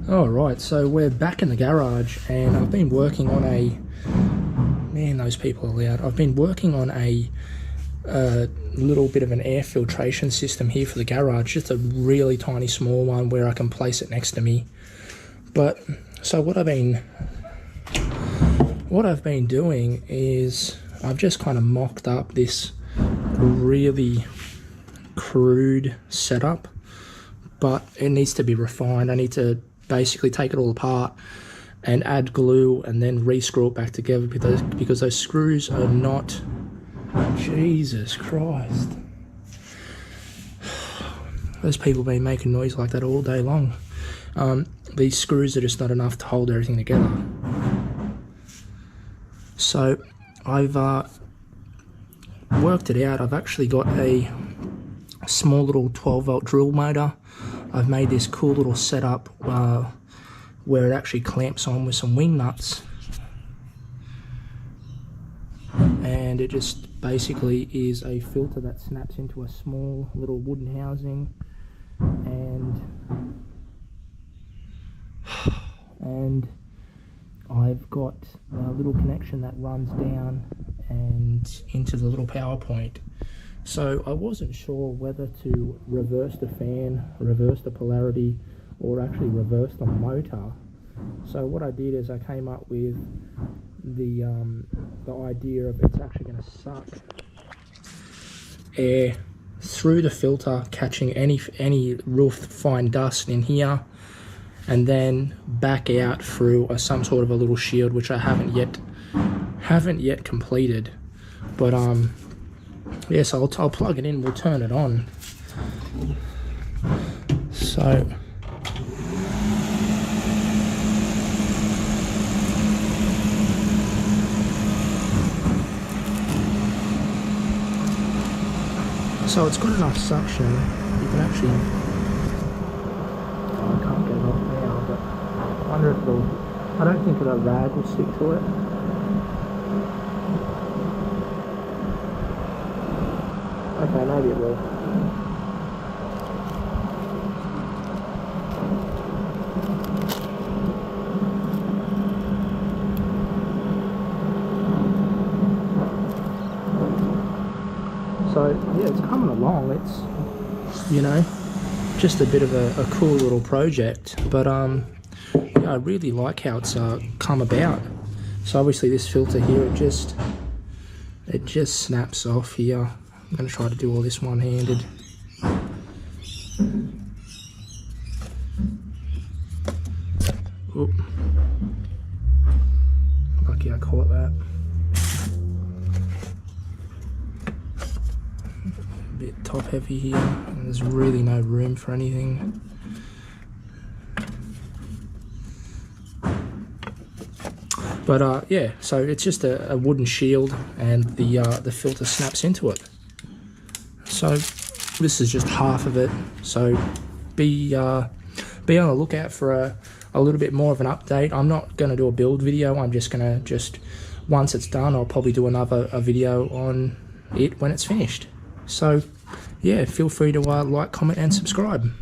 Alright, so we're back in the garage and I've been working on a... Man, those people are loud. I've been working on a little bit of an air filtration system here for the garage. Just a really tiny small one where I can place it next to me. But, so what I've been doing is I've just kind of mocked up this really crude setup, but it needs to be refined. I need to basically take it all apart and add glue and then re-screw it back together because those screws are not... Jesus Christ. Those people have been making noise like that all day long. These screws are just not enough to hold everything together. So I've worked it out. I've actually got a small little 12-volt drill motor. I've made this cool little setup where it actually clamps on with some wing nuts, and it just basically is a filter that snaps into a small little wooden housing, and I've got a little connection that runs down and into the little power point. So I wasn't sure whether to reverse the fan, reverse the polarity, or actually reverse the motor. So what I did is I came up with the idea of it's actually going to suck air through the filter, catching any real fine dust in here, and then back out through some sort of a little shield, which I haven't yet completed. But yes, I'll plug it in, we'll turn it on. So it's got enough suction, you can actually... Oh, I can't get it off now, but I wonder if I don't think that a rag will stick to it. Okay, maybe it will. So yeah, it's coming along. It's, you know, just a bit of a cool little project, but yeah, I really like how it's come about. So obviously this filter here, it just snaps off here. I'm going to try to do all this one-handed. Oop. Lucky I caught that. A bit top heavy here, and there's really no room for anything. But yeah, so it's just a wooden shield, and the filter snaps into it. So this is just half of it. So be on the lookout for a little bit more of an update. I'm not going to do a build video. I'm just going to once it's done, I'll probably do a video on it when it's finished. So yeah, feel free to like, comment and subscribe.